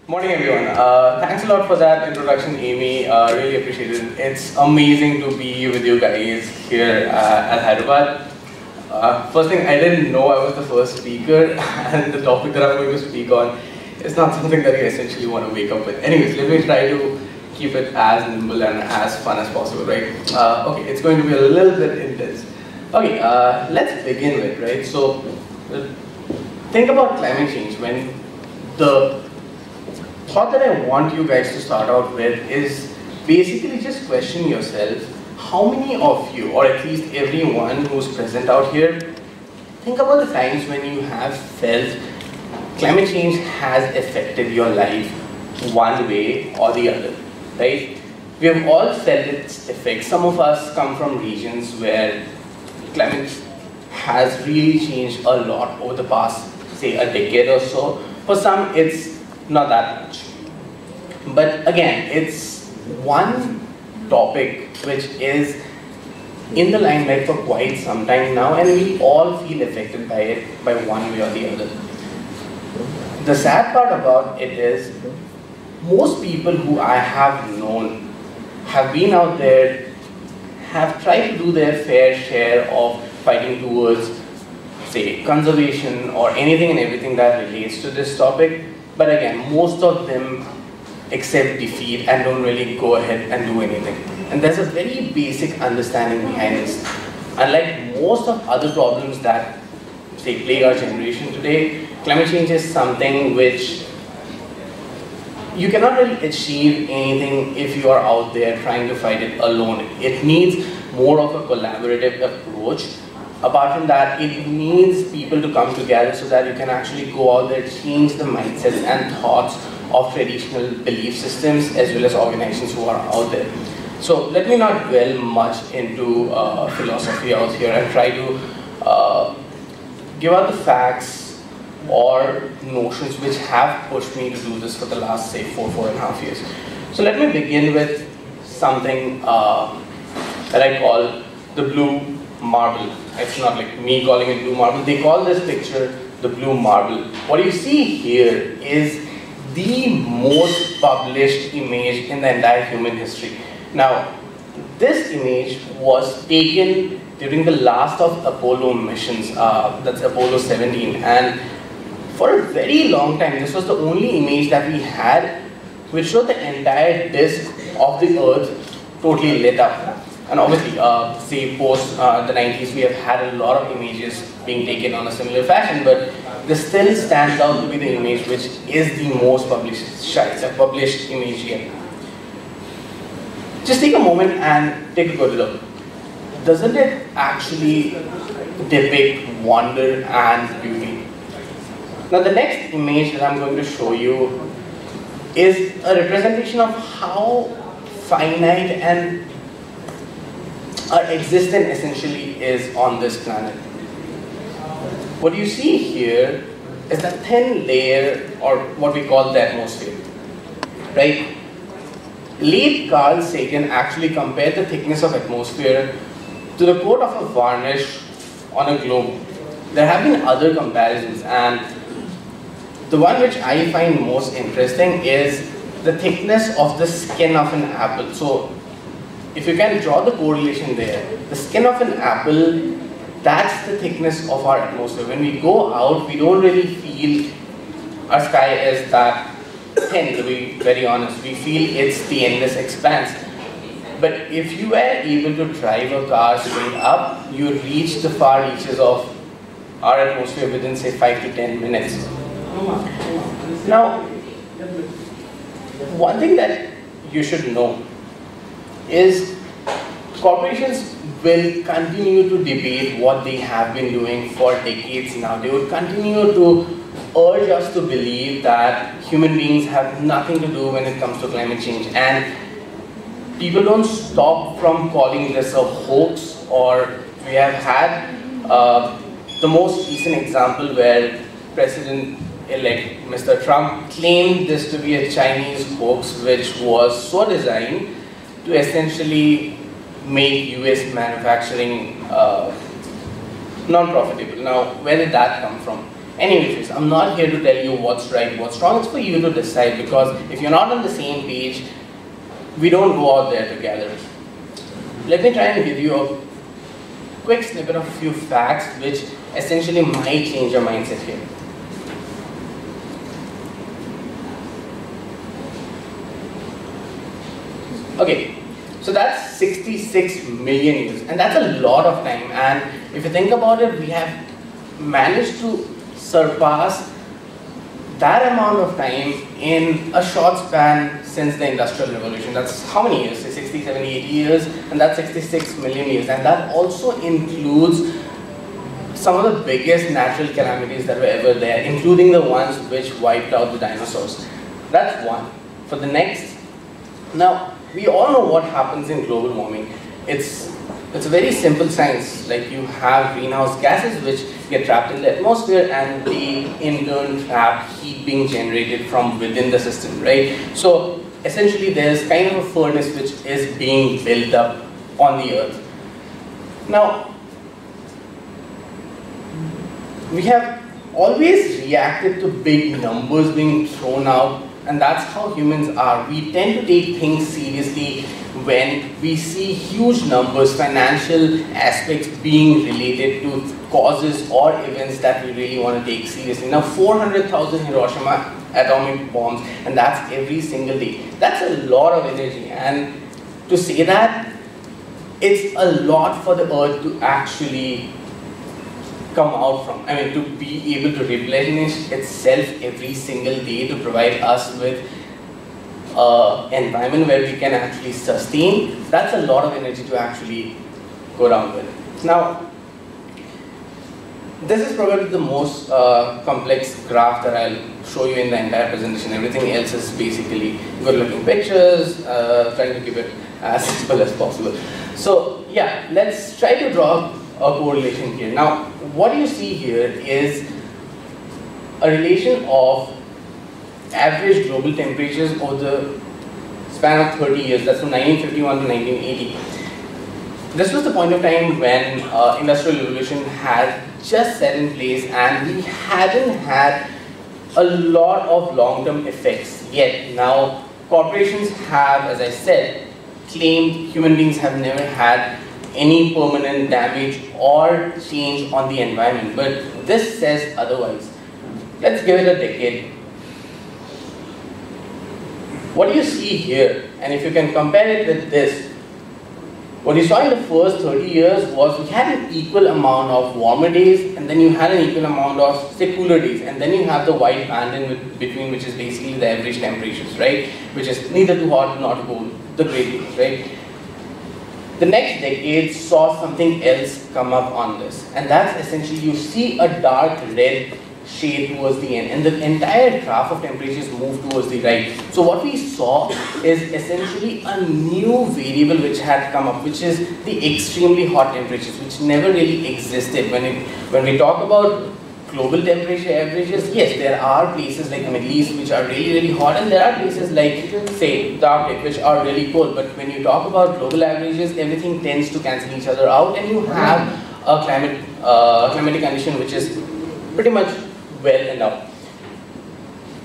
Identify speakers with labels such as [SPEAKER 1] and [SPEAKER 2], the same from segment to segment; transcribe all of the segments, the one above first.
[SPEAKER 1] Morning everyone. Thanks a lot for that introduction, Amy. Really appreciate it. It's amazing to be with you guys here at Hyderabad. First thing, I didn't know I was the first speaker, and the topic that I'm going to speak on is not something that you essentially want to wake up with. Anyways, let me try to keep it as nimble and as fun as possible, right? Okay, it's going to be a little bit intense. Okay, let's begin with, right? So, think about climate change. When the thought that I want you guys to start out with is basically just question yourself, how many of you, or at least everyone who's present out here, think about the times when you have felt climate change has affected your life one way or the other, right? We have all felt its effects. Some of us come from regions where climate has really changed a lot over the past, say, a decade or so. For some, it's not that much. But again, it's one topic which is in the limelight for quite some time now, and we all feel affected by it by one way or the other. The sad part about it is, most people who I have known have been out there, have tried to do their fair share of fighting towards, say, conservation or anything and everything that relates to this topic. But again, most of them accept defeat and don't really go ahead and do anything. And there's a very basic understanding behind this. Unlike most of other problems that, say, plague our generation today, climate change is something which you cannot really achieve anything if you are out there trying to fight it alone. It needs more of a collaborative approach. Apart from that, it needs people to come together so that you can actually go out there, change the mindsets and thoughts of traditional belief systems as well as organizations who are out there. So let me not dwell much into philosophy out here and try to give out the facts or notions which have pushed me to do this for the last, say, 4.5 years. So let me begin with something that I call the blue marble. It's not like me calling it blue marble. They call this picture the blue marble. What you see here is the most published image in the entire human history. Now, this image was taken during the last of Apollo missions, that's Apollo 17, and for a very long time, this was the only image that we had which showed the entire disk of the Earth totally lit up. And obviously, say post the 90s, we have had a lot of images being taken on a similar fashion, but this still stands out to be the image which is the most published image yet. Just take a moment and take a good look. Doesn't it actually depict wonder and beauty? Now the next image that I'm going to show you is a representation of how finite and our existence essentially is on this planet. What you see here is the thin layer, or what we call the atmosphere, right? Late Carl Sagan actually compared the thickness of atmosphere to the coat of a varnish on a globe. There have been other comparisons, and the one which I find most interesting is the thickness of the skin of an apple. So, if you can draw the correlation there, the skin of an apple, that's the thickness of our atmosphere. When we go out, we don't really feel our sky is that thin, to be very honest. We feel it's the endless expanse. But if you were able to drive a car straight up, you would reach the far reaches of our atmosphere within, say, 5 to 10 minutes. Now, one thing that you should know is corporations will continue to debate what they have been doing for decades now. They would continue to urge us to believe that human beings have nothing to do when it comes to climate change. And people don't stop from calling this a hoax, or we have had the most recent example where President-elect Mr. Trump claimed this to be a Chinese hoax which was so designed to essentially make US manufacturing non-profitable. Now, where did that come from? Anyways, I'm not here to tell you what's right, what's wrong. It's for you to decide, because if you're not on the same page, we don't go out there together. Let me try and give you a quick snippet of a few facts which essentially might change your mindset here. Okay, so that's 66 million years, and that's a lot of time. And if you think about it, we have managed to surpass that amount of time in a short span since the Industrial Revolution. That's how many years? 60, 70, 80 years, and that's 66 million years. And that also includes some of the biggest natural calamities that were ever there, including the ones which wiped out the dinosaurs. That's one. For the next, now, we all know what happens in global warming. It's a very simple science. Like, you have greenhouse gases which get trapped in the atmosphere, and they in turn trap heat being generated from within the system, right? So essentially there's kind of a furnace which is being built up on the earth. Now, we have always reacted to big numbers being thrown out, and that's how humans are. We tend to take things seriously when we see huge numbers, financial aspects being related to causes or events that we really want to take seriously. Now, 400,000 Hiroshima atomic bombs, and that's every single day. That's a lot of energy, and to say that, it's a lot for the earth to actually come out from. I mean, to be able to replenish itself every single day to provide us with an environment where we can actually sustain. That's a lot of energy to actually go around with. Now, this is probably the most complex graph that I'll show you in the entire presentation. Everything else is basically good-looking pictures, trying to keep it as simple as possible. So yeah, let's try to draw a correlation here. Now, what you see here is a relation of average global temperatures over the span of 30 years. That's from 1951 to 1980. This was the point of time when Industrial Revolution had just set in place, and we hadn't had a lot of long-term effects yet. Now, corporations have, as I said, claimed human beings have never had any permanent damage or change on the environment, but this says otherwise. Let's give it a decade. What you see here, and if you can compare it with this, what you saw in the first 30 years was we had an equal amount of warmer days, and then you had an equal amount of, say, cooler days, and then you have the white band in between, which is basically the average temperatures, right? Which is neither too hot nor too cold, the great days, right? The next decade saw something else come up on this, and that's essentially you see a dark red shade towards the end, and the entire graph of temperatures moved towards the right. So what we saw is essentially a new variable which had come up, which is the extremely hot temperatures, which never really existed. When we talk about global temperature averages, yes, there are places like the Middle East which are really, really hot, and there are places like, say, the Arctic which are really cold. But when you talk about global averages, everything tends to cancel each other out, and you have a climatic condition which is pretty much well enough.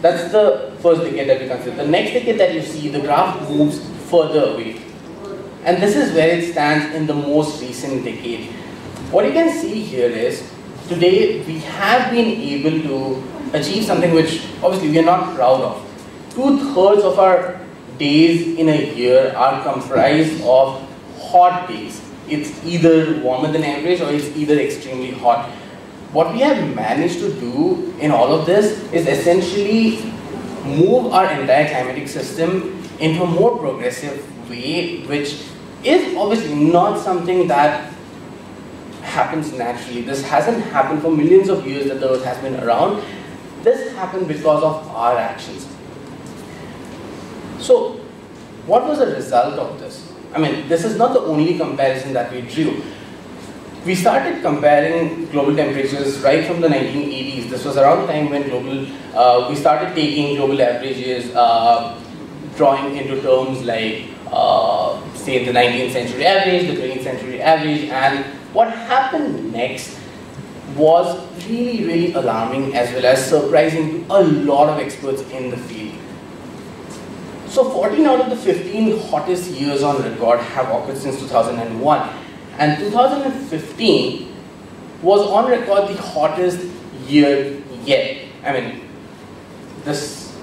[SPEAKER 1] That's the first decade that we consider. The next decade that you see, the graph moves further away. And this is where it stands in the most recent decade. What you can see here is, today we have been able to achieve something which obviously we are not proud of. 2/3 of our days in a year are comprised of hot days. It's either warmer than average or it's either extremely hot. What we have managed to do in all of this is essentially move our entire climatic system into a more progressive way, which is obviously not something that happens naturally. This hasn't happened for millions of years that the earth has been around. This happened because of our actions. So, what was the result of this? I mean, this is not the only comparison that we drew. We started comparing global temperatures right from the 1980s. This was around the time when we started taking global averages, drawing into terms like, say, the 19th century average, the 20th century average, and what happened next was really, really alarming as well as surprising to a lot of experts in the field. So 14 out of the 15 hottest years on record have occurred since 2001, and 2015 was on record the hottest year yet. I mean, this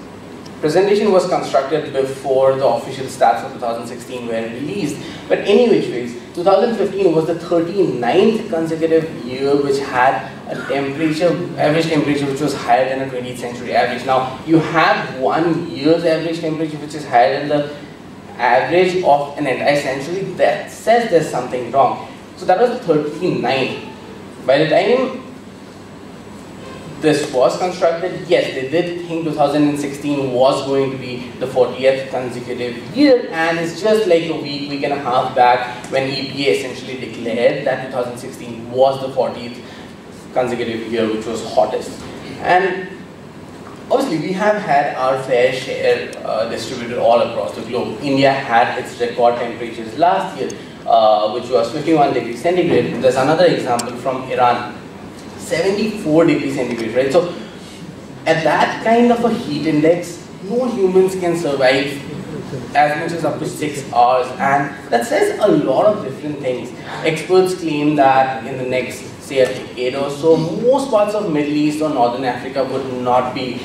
[SPEAKER 1] presentation was constructed before the official stats of 2016 were released, but any which ways, 2015 was the 39th consecutive year which had a average temperature which was higher than a 20th century average. Now, you have 1 year's average temperature which is higher than the average of an entire century. That says there's something wrong. So that was the 39th. By the time this was constructed, yes, they did think 2016 was going to be the 40th consecutive year, and it's just like a week and a half back when EPA essentially declared that 2016 was the 40th consecutive year which was hottest. And obviously we have had our fair share distributed all across the globe. India had its record temperatures last year, which was 51 degrees centigrade. There's another example from Iran, 74 degrees centigrade, right? So at that kind of a heat index, no humans can survive as much as up to 6 hours, and that says a lot of different things. Experts claim that in the next, say, a decade or so, most parts of Middle East or Northern Africa would not be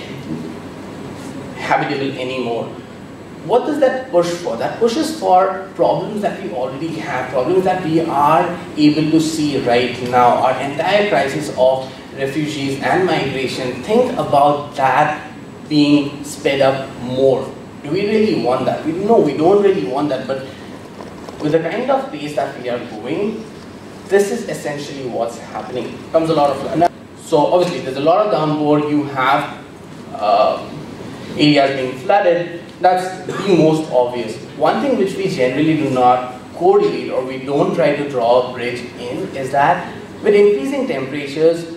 [SPEAKER 1] habitable anymore. What does that push for? That pushes for problems that we already have, problems that we are able to see right now. Our entire crisis of refugees and migration, think about that being sped up more. Do we really want that? No, we don't really want that, but with the kind of pace that we are going, this is essentially what's happening. Comes a lot of, so obviously there's a lot of downpour, you have areas being flooded. That's the most obvious. One thing which we generally do not correlate, or we don't try to draw a bridge in, is that with increasing temperatures,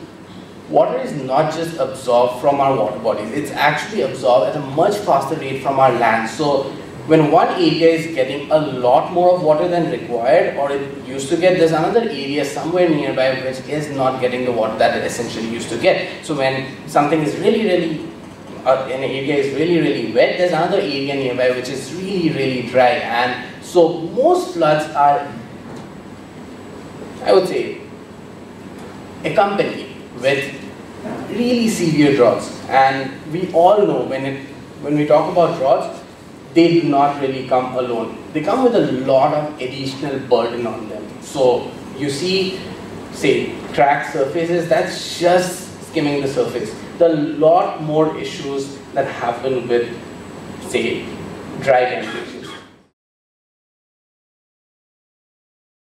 [SPEAKER 1] water is not just absorbed from our water bodies, it's actually absorbed at a much faster rate from our land. So when one area is getting a lot more of water than required, or it used to get, there's another area somewhere nearby which is not getting the water that it essentially used to get. So when something is an area is really wet, there's another area nearby which is really dry, and so most floods are, I would say, accompanied with really severe droughts. And we all know when we talk about droughts, they do not really come alone. They come with a lot of additional burden on them. So you see, say, cracked surfaces, that's just skimming the surface. There are a lot more issues that happen with, say, dry temperatures.